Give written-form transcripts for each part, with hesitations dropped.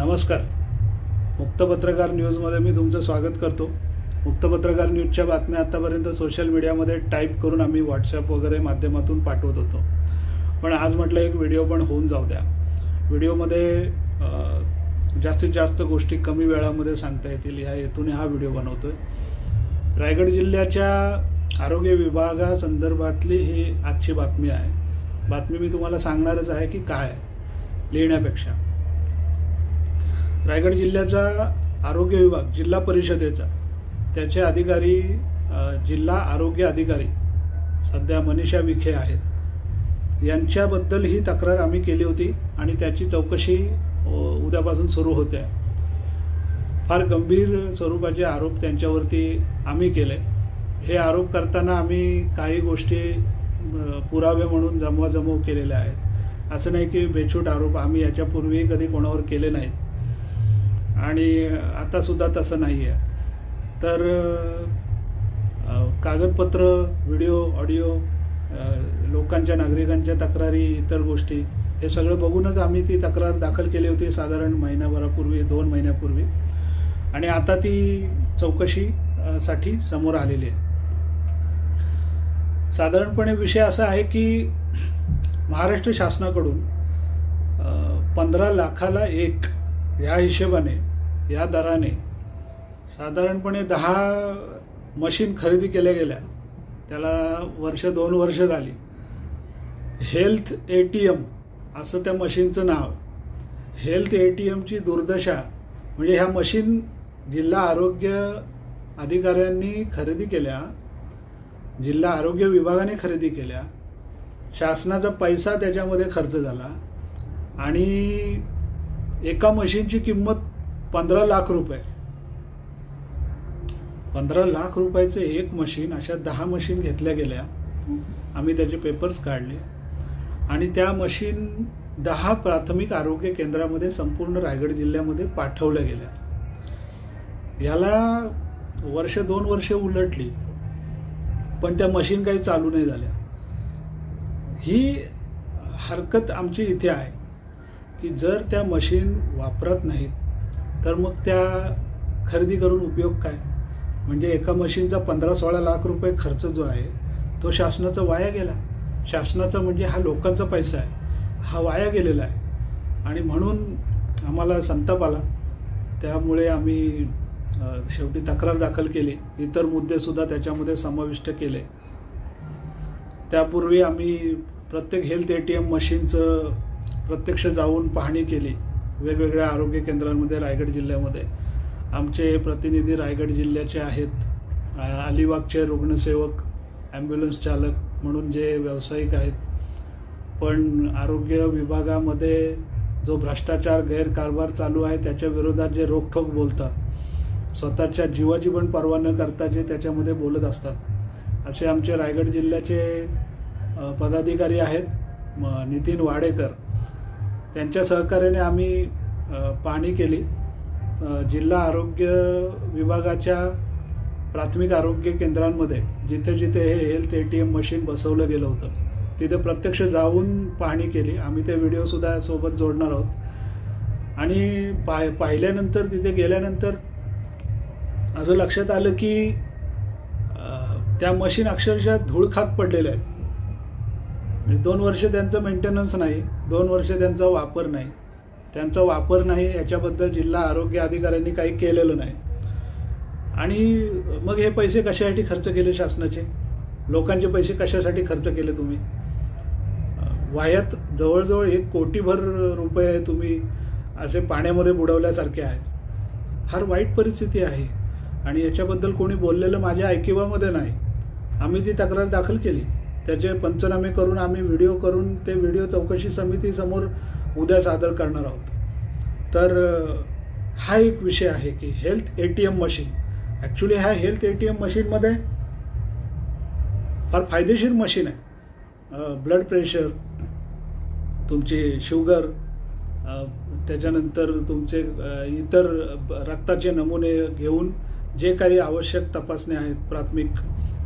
नमस्कार. मुक्त पत्रकार न्यूजमध्ये मी तुमचं स्वागत करतो. मुक्त पत्रकार न्यूजच्या बातम्या आतापर्यंत सोशल मीडियामध्ये टाईप करून आम्ही व्हॉट्सॲप वगैरे माध्यमातून पाठवत होतो, पण आज म्हटलं एक व्हिडिओ पण होऊन जाऊ द्या. व्हिडिओमध्ये जास्तीत जास्त गोष्टी कमी वेळामध्ये सांगता येतील ह्या हेतूने हा व्हिडिओ बनवतोय. रायगड जिल्ह्याच्या आरोग्य विभागासंदर्भातली ही आजची बातमी आहे. बातमी मी तुम्हाला सांगणारच आहे की काय लिहिण्यापेक्षा. रायगड जिल्ह्याचा आरोग्य विभाग, जिल्हा परिषदेचा, त्याचे अधिकारी, जिल्हा आरोग्य अधिकारी सध्या मनीषा विखे आहेत, यांच्याबद्दल ही तक्रार आम्ही केली होती आणि त्याची चौकशी उद्यापासून सुरू होते. फार गंभीर स्वरूपाचे आरोप त्यांच्यावरती आम्ही केले. हे आरोप करताना आम्ही काही गोष्टी पुरावे म्हणून जमवाजमव केलेल्या आहेत. असं नाही की बेछूट आरोप आम्ही याच्यापूर्वी कधी कोणावर केले नाहीत आणि आता सुद्धा तसं नाही आहे. तर कागदपत्र, व्हिडिओ, ऑडिओ, लोकांच्या, नागरिकांच्या तक्रारी, इतर गोष्टी हे सगळं बघूनच आम्ही ती तक्रार दाखल केली होती साधारण महिनाभरापूर्वी, 2 महिन्यापूर्वी, आणि आता ती चौकशीसाठी समोर आलेली आहे. साधारणपणे विषय असा आहे की महाराष्ट्र शासनाकडून 15 लाखाला 1 या हिशोबाने, या दराने साधारणपणे 10 मशीन खरेदी केल्या गेल्या. त्याला 1-2 वर्ष झाली. हेल्थ ATM असं त्या मशीनचं नाव. हेल्थ ATMची दुर्दशा म्हणजे ह्या मशीन जिल्हा आरोग्य अधिकाऱ्यांनी खरेदी केल्या, जिल्हा आरोग्य विभागाने खरेदी केल्या, शासनाचा पैसा त्याच्यामध्ये खर्च झाला आणि एका मशीनची किंमत 15 लाख रुपये. 15 लाख रुपयाचे एक मशीन, अशा 10 मशीन घेतल्या गेल्या. आम्ही त्याचे पेपर्स काढले आणि त्या मशीन 10 प्राथमिक आरोग्य केंद्रामध्ये संपूर्ण रायगड जिल्ह्यामध्ये पाठवल्या गेल्या. याला 1-2 वर्ष उलटली, पण त्या मशीन काही चालू नाही झाल्या. ही हरकत आमची इथे आहे की जर त्या मशीन वापरत नाहीत तर मग त्या खरेदी करून उपयोग काय? म्हणजे एका मशीनचा 15-16 लाख रुपये खर्च जो आहे तो शासनाचा वाया गेला. शासनाचा म्हणजे हा लोकांचा पैसा आहे, हा वाया गेलेला आहे आणि म्हणून आम्हाला संताप आला. त्यामुळे आम्ही शेवटी तक्रार दाखल केली. इतर मुद्देसुद्धा त्याच्यामध्ये समाविष्ट केले. त्यापूर्वी आम्ही प्रत्येक हेल्थ ATM मशीनचं प्रत्यक्ष जाऊन पाहणी केली वेगवेगळ्या आरोग्य केंद्रांमध्ये रायगड जिल्ह्यामध्ये. आमचे प्रतिनिधी रायगड जिल्ह्याचे आहेत. अलिबागचे रुग्णसेवक, ॲम्ब्युलन्स चालक म्हणून जे व्यावसायिक आहेत, पण आरोग्य विभागामध्ये जो भ्रष्टाचार, गैरकारभार चालू आहे त्याच्या विरोधात जे रोखठोक बोलतात, स्वतःच्या जीवाची पण पर्वा न करता जे त्याच्यामध्ये बोलत असतात, असे आमचे रायगड जिल्ह्याचे पदाधिकारी आहेत. नितीन वाडेकर, त्यांच्या सहकार्याने आम्ही पाहणी केली. जिल्हा आरोग्य विभागाच्या प्राथमिक आरोग्य केंद्रांमध्ये जिथे जिथे हे हेल्थ ATM मशीन बसवलं गेलं होतं तिथे प्रत्यक्ष जाऊन पाहणी केली. आम्ही ते व्हिडिओसुद्धा सोबत जोडणार आहोत. आणि पाहिल्यानंतर, तिथे गेल्यानंतर असं लक्षात आलं की त्या मशीन अक्षरशः धूळ खात पडलेल्या आहेत. 2 वर्ष त्यांचं मेंटेनन्स नाही, 2 वर्ष त्यांचा वापर नाही. त्यांचा वापर नाही याच्याबद्दल जिल्हा आरोग्य अधिकाऱ्यांनी काही केलेलं नाही. आणि मग हे पैसे कशासाठी खर्च केले शासनाचे? लोकांचे पैसे कशासाठी खर्च केले तुम्ही? वाह्यात जवळजवळ 1 कोटीभर रुपये तुम्ही असे पाण्यामध्ये बुडवल्यासारखे आहेत. फार वाईट परिस्थिती आहे आणि याच्याबद्दल कोणी बोललेलं माझ्या ऐकिवामध्ये नाही. आम्ही ती तक्रार दाखल केली. त्याचे पंचनामे करून, आम्ही व्हिडिओ करून ते व्हिडिओ चौकशी समितीसमोर उद्या सादर करणार आहोत. तर हा एक विषय आहे की हेल्थ ATM मशीन. ॲक्च्युली ह्या हेल्थ ATM मशीनमध्ये फार फायदेशीर मशीन आहे. ब्लड प्रेशर, तुमची शुगर, त्याच्यानंतर तुमचे इतर रक्ताचे नमुने घेऊन जे काही आवश्यक तपासण्या आहेत प्राथमिक,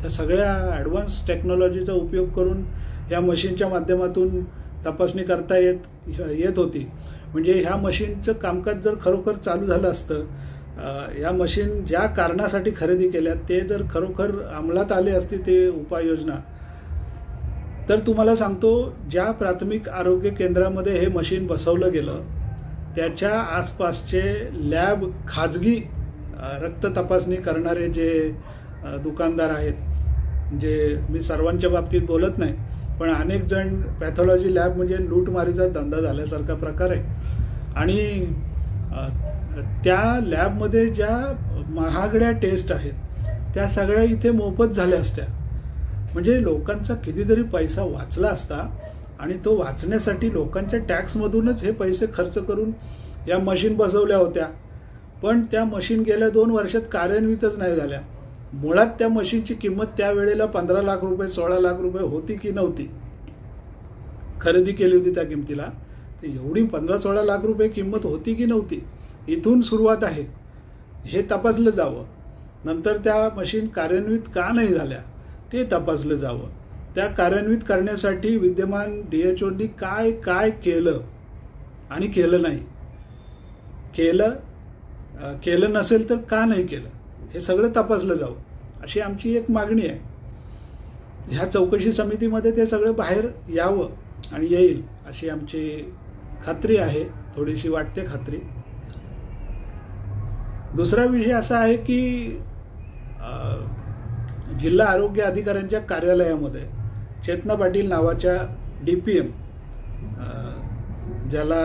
त्या सगळ्या ॲडव्हान्स टेक्नॉलॉजीचा उपयोग करून या मशीनच्या माध्यमातून तपासणी करता येत होती. म्हणजे ह्या मशीनचं कामकाज जर खरोखर चालू झालं असतं, या मशीन ज्या कारणासाठी खरेदी केल्या ते जर खरोखर अंमलात आले असते ते उपाययोजना, तर तुम्हाला सांगतो ज्या प्राथमिक आरोग्य केंद्रामध्ये हे मशीन बसवलं गेलं त्याच्या आसपासचे लॅब, खाजगी रक्त तपासणी करणारे जे दुकानदार आहेत, जे मी सर्वांच्या बाबतीत बोलत नाही, पण अनेक जण पॅथॉलॉजी लॅब म्हणजे लूटमारीचा धंदा झाल्यासारखा प्रकार आहे. आणि त्या लॅबमध्ये ज्या महागड्या टेस्ट आहेत त्या सगळ्या इथे मोफत झाल्या असत्या, म्हणजे लोकांचा कितीतरी पैसा वाचला असता. आणि तो वाचण्यासाठी लोकांच्या टॅक्समधूनच हे पैसे खर्च करून या मशीन बसवल्या होत्या. पण त्या मशीन गेल्या 2 वर्षात कार्यान्वितच नाही झाल्या. मुळात त्या मशीनची किंमत त्यावेळेला 15 लाख रुपये, 16 लाख रुपये होती की नव्हती, खरेदी केली होती त्या किमतीला, तर एवढी 15-16 लाख रुपये किंमत होती की नव्हती, इथून सुरुवात आहे. हे तपासलं जावं. नंतर त्या मशीन कार्यान्वित का नाही झाल्या ते तपासलं जावं. त्या कार्यान्वित करण्यासाठी विद्यमान DHOनी काय काय केलं आणि केलं नाही, केलं नसेल तर का नाही केलं, हे सगळं तपासलं जावं अशी आमची एक मागणी आहे. ह्या चौकशी समितीमध्ये ते सगळं बाहेर यावं आणि येईल अशी आमची खात्री आहे, थोडीशी वाटते खात्री. दुसरा विषय असा आहे की जिल्हा आरोग्य अधिकाऱ्यांच्या कार्यालयामध्ये चेतना पाटील नावाच्या DPM, ज्याला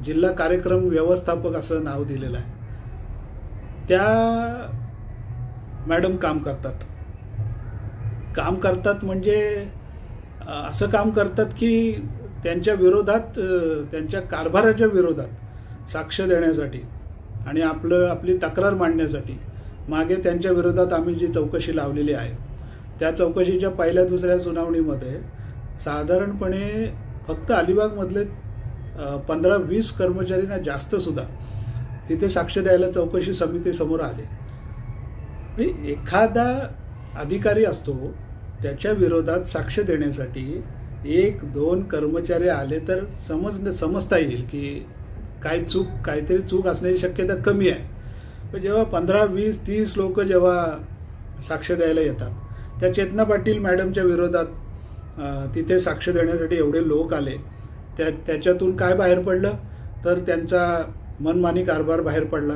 जिल्हा कार्यक्रम व्यवस्थापक असं नाव दिलेलं आहे, त्या मॅडम काम करतात म्हणजे असं काम करतात की त्यांच्या विरोधात, त्यांच्या कारभाराच्या विरोधात साक्ष देण्यासाठी आणि आपली तक्रार मांडण्यासाठी मागे त्यांच्या विरोधात आम्ही जी चौकशी लावलेली आहे त्या चौकशीच्या पहिल्या दुसऱ्या सुनावणीमध्ये साधारणपणे फक्त अलिबागमधले 15-20 कर्मचारींना जास्त सुद्धा तिथे साक्ष द्यायला चौकशी समितीसमोर आले. एखादा अधिकारी असतो, त्याच्या विरोधात साक्ष देण्यासाठी 1-2 कर्मचारी आले तर समजता येईल की काहीतरी चूक असण्याची शक्यता कमी आहे. पण जेव्हा 15-20-30 लोक जेव्हा साक्ष द्यायला येतात, त्या चेतना पाटील मॅडमच्या विरोधात तिथे साक्ष देण्यासाठी एवढे लोक आले, त्याच्यातून काय बाहेर पडलं तर त्यांचा मनमानी कारभार बाहेर पडला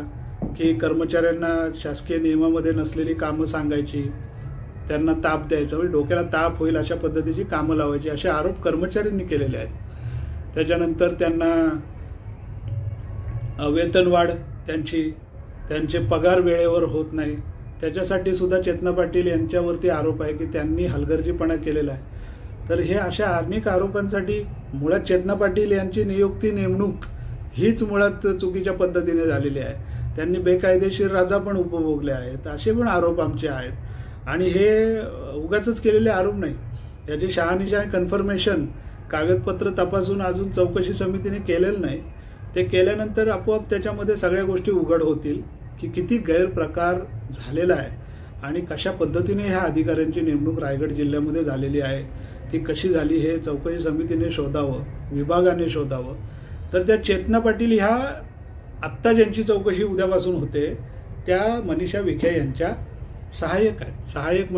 की कर्मचाऱ्यांना शासकीय नियमामध्ये नसलेली कामं सांगायची, त्यांना ताप द्यायचा, म्हणजे डोक्याला ताप होईल अशा पद्धतीची कामं लावायची, असे आरोप कर्मचाऱ्यांनी केलेले आहेत. त्याच्यानंतर त्यांना वेतनवाढ, त्यांचे पगार वेळेवर होत नाही, त्याच्यासाठी सुद्धा चेतना पाटील यांच्यावरती आरोप आहे की त्यांनी हलगर्जीपणा केलेला आहे. तर हे अशा अनेक आरोपांसाठी मुळात चेतना पाटील यांची नेमणूक हीच मुळात चुकीच्या पद्धतीने झालेली आहे. त्यांनी बेकायदेशीर राजा पण उपभोगले आहेत, असे पण आरोप आमचे आहेत. आणि हे उगाचच केलेले आरोप नाही, याची शहानिशा कन्फर्मेशन कागदपत्र तपासून अजून चौकशी समितीने केलेलं नाही. ते केल्यानंतर आपोआप त्याच्यामध्ये सगळ्या गोष्टी उघड होतील की किती गैरप्रकार झालेला आहे आणि कशा पद्धतीने ह्या अधिकाऱ्यांची नेमणूक रायगड जिल्ह्यामध्ये झालेली आहे, ती कशी झाली हे चौकशी समितीने शोधावं, विभागाने शोधावं. तर त्या चेतना पाटील ह्या आत्ता ज्यांची चौकशी उद्यापासून होते त्या मनीषा विखे यांच्या सहाय्यक आहेत. सहाय्यक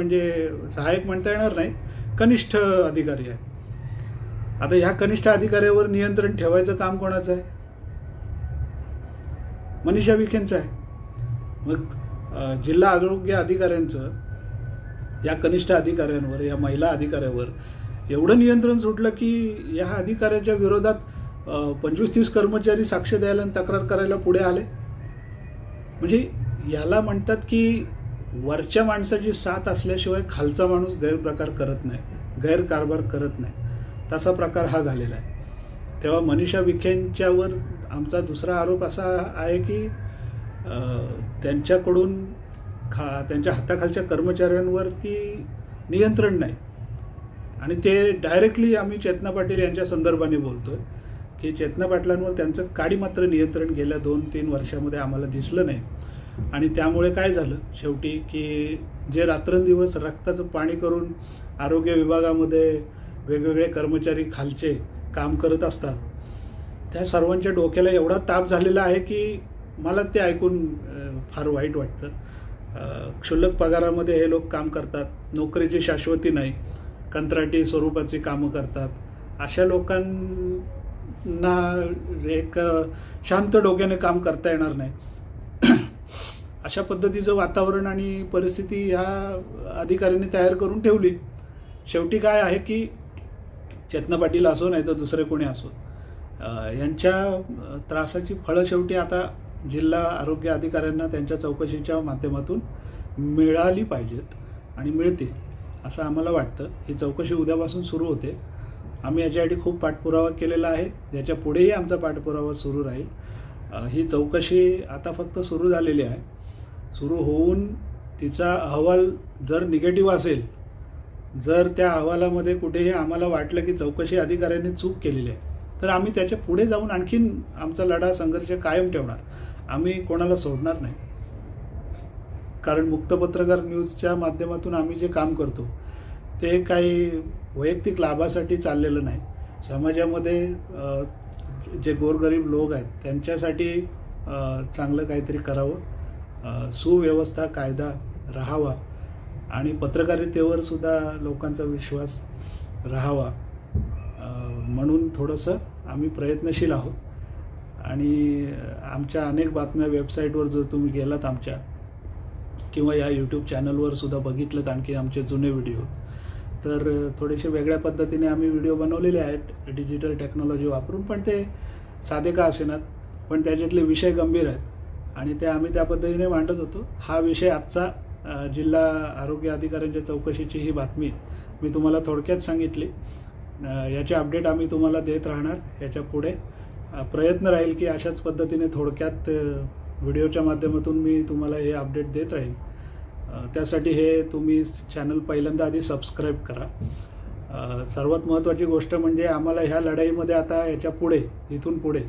म्हणता येणार नाही, कनिष्ठ अधिकारी आहेत. आता ह्या कनिष्ठ अधिकाऱ्यावर नियंत्रण ठेवायचं काम कोणाचं आहे? मनीषा विखेंचं आहे. मग जिल्हा आरोग्य अधिकाऱ्यांचं या कनिष्ठ अधिकाऱ्यांवर, या महिला अधिकाऱ्यावर एवढं नियंत्रण सुटलं की या अधिकाऱ्याच्या विरोधात 25-30 कर्मचारी साक्ष द्यायला आणि तक्रार करायला पुढे आले. म्हणजे याला म्हणतात की वरच्या माणसाची साथ असल्याशिवाय खालचा माणूस गैरप्रकार करत नाही, गैरकारभार करत नाही, तसा प्रकार हा झालेला आहे. तेव्हा मनीषा विखेंच्यावर आमचा दुसरा आरोप असा आहे की त्यांच्याकडून त्यांच्या हाताखालच्या कर्मचाऱ्यांवरती नियंत्रण नाही. आणि ते डायरेक्टली आम्ही चेतना पाटील यांच्या संदर्भाने बोलतोय की चेतना पाटलांवर त्यांचं काडी मात्र नियंत्रण गेल्या 2-3 वर्षामध्ये आम्हाला दिसलं नाही. आणि त्यामुळे काय झालं शेवटी की जे रात्रंदिवस रक्ताचं पाणी करून आरोग्य विभागामध्ये वेगवेगळे कर्मचारी खालचे काम करत असतात, त्या सर्वांच्या डोक्याला एवढा ताप झालेला आहे की मला ते ऐकून फार वाईट वाटतं. क्षुल्लक पगारामध्ये हे लोक काम करतात, नोकरीची शाश्वती नाही, कंत्राटी स्वरूपाची कामं करतात. अशा लोकांना एक शांत डोक्याने काम करता येणार नाही. अशा पद्धतीचं वातावरण आणि परिस्थिती ह्या अधिकाऱ्यांनी तयार करून ठेवली. शेवटी काय आहे की चेतना पाटील असो नाही तर दुसरे कोणी असो, यांच्या त्रासाची फळं शेवटी आता जिल्हा आरोग्य अधिकाऱ्यांना त्यांच्या चौकशीच्या माध्यमातून मिळाली पाहिजेत आणि मिळतील असं आम्हाला वाटतं. ही चौकशी उद्यापासून सुरू होते. आम्ही याच्यासाठी खूप पाठपुरावा केलेला आहे. याच्या पुढेही आमचा पाठपुरावा सुरू राहील. ही चौकशी आता फक्त सुरू झालेली आहे. सुरू होऊन तिचा अहवाल जर निगेटिव्ह असेल, जर त्या अहवालामध्ये कुठेही आम्हाला वाटलं की चौकशी अधिकाऱ्यांनी चूक केलेली आहे, तर आम्ही त्याच्या पुढे जाऊन आणखीन आमचा लढा संघर्ष कायम ठेवणार. आम्ही कोणाला सोडणार नाही. कारण मुक्त पत्रकार न्यूजच्या माध्यमातून आम्ही जे काम करतो ते काही वैयक्तिक लाभासाठी चाललेलं नाही. समाजामध्ये जे गोरगरीब लोक आहेत त्यांच्यासाठी चांगलं काहीतरी करावं, सुव्यवस्था कायदा राहावा आणि पत्रकारितेवर सुद्धा लोकांचा विश्वास राहावा म्हणून थोडंसं आम्ही प्रयत्नशील आहोत. आणि आमच्या अनेक बातम्या वेबसाईटवर जर तुम्ही गेलात आमच्या किंवा या यूट्यूब चॅनलवर सुद्धा बघितलं आणखी आमचे जुने व्हिडिओ, तर थोडेसे वेगळ्या पद्धतीने आम्ही व्हिडिओ बनवलेले आहेत डिजिटल टेक्नॉलॉजी वापरून. पण ते साधे का असेनात, पण त्याच्यातले विषय गंभीर आहेत आणि ते आम्ही त्या पद्धतीने मांडत होतो. हा विषय आजचा जिल्हा आरोग्य अधिकाऱ्यांच्या चौकशीची ही बातमी मी तुम्हाला थोडक्यात सांगितली. याचे अपडेट आम्ही तुम्हाला देत राहणार. याच्या पुढे प्रयत्न राहील की अशाच पद्धतीने थोडक्यात व्हिडिओच्या माध्यमातून मी तुम्हाला हे अपडेट देत राहील. त्यासाठी हे तुम्ही चॅनल पहिल्यांदा आधी सबस्क्राईब करा. सर्वात महत्त्वाची गोष्ट म्हणजे आम्हाला ह्या लढाईमध्ये आता याच्या पुढे इथून पुढे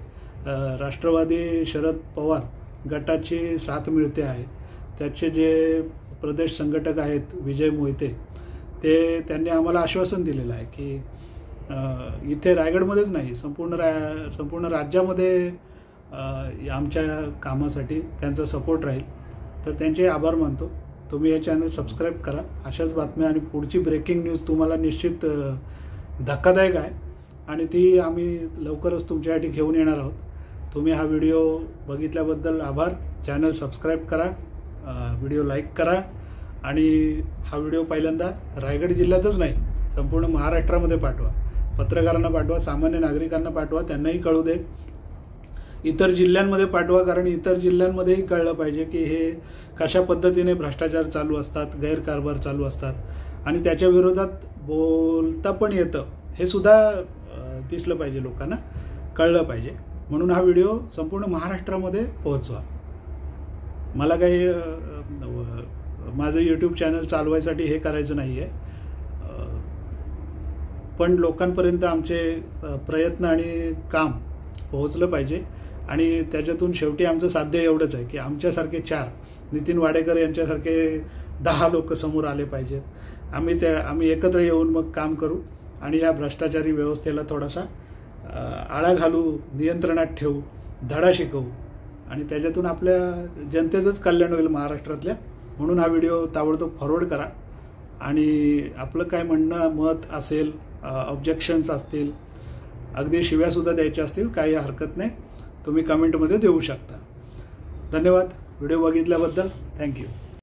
राष्ट्रवादी शरद पवार गटाची साथ मिळते आहे. त्याचे जे प्रदेश संघटक आहेत विजय मोहिते, त्यांनी आम्हाला आश्वासन दिलेलं आहे की इथे रायगडमध्येच नाही संपूर्ण राज्यामध्ये आमच्या कामासाठी त्यांचा सपोर्ट राहील. तर त्यांचे आभार मानतो. तुम्ही हे चॅनल सबस्क्राईब करा. अशाच बातम्या आणि पुढची ब्रेकिंग न्यूज तुम्हाला निश्चित धक्कादायक आहे आणि ती आम्ही लवकरच तुमच्यासाठी घेऊन येणार आहोत. तुम्ही हा व्हिडिओ बघितल्याबद्दल आभार. चॅनल सबस्क्राईब करा, व्हिडिओ लाईक करा आणि हा व्हिडिओ पहिल्यांदा रायगड जिल्ह्यातच नाही संपूर्ण महाराष्ट्रामध्ये पाठवा. पत्रकारांना पाठवा, सामान्य नागरिकांना पाठवा, त्यांनाही कळू दे. इतर जिल्ह्यांमध्ये पाठवा, कारण इतर जिल्ह्यांमध्येही कळलं पाहिजे की हे कशा पद्धतीने भ्रष्टाचार चालू असतात, गैरकारभार चालू असतात आणि त्याच्या विरोधात बोलता पण येतं हे सुद्धा दिसलं पाहिजे, लोकांना कळलं पाहिजे. म्हणून हा व्हिडिओ संपूर्ण महाराष्ट्रामध्ये पोहोचवा. मला काही माझं यूट्यूब चॅनल चालवायसाठी हे करायचं नाही आहे, पण लोकांपर्यंत आमचे प्रयत्न आणि काम पोहोचलं पाहिजे. आणि त्याच्यातून शेवटी आमचं साध्य एवढंच आहे की आमच्यासारखे 4 नितीन वाडेकर यांच्यासारखे 10 लोक समोर आले पाहिजेत. आम्ही एकत्र येऊन मग काम करू आणि या भ्रष्टाचारी व्यवस्थेला थोडासा आळा घालू, नियंत्रणात ठेवू, धडा शिकवू आणि त्याच्यातून आपल्या जनतेचंच कल्याण होईल महाराष्ट्रातल्या. म्हणून हा व्हिडिओ ताबडतोब फॉरवर्ड करा आणि आपलं काय म्हणणं मत असेल, ऑब्जेक्शन्स असतील, अगदी शिव्यासुद्धा द्यायच्या असतील, काही हरकत नाही, तुम्ही कमेंटमध्ये देऊ शकता. धन्यवाद व्हिडिओ बघितल्याबद्दल. थँक्यू.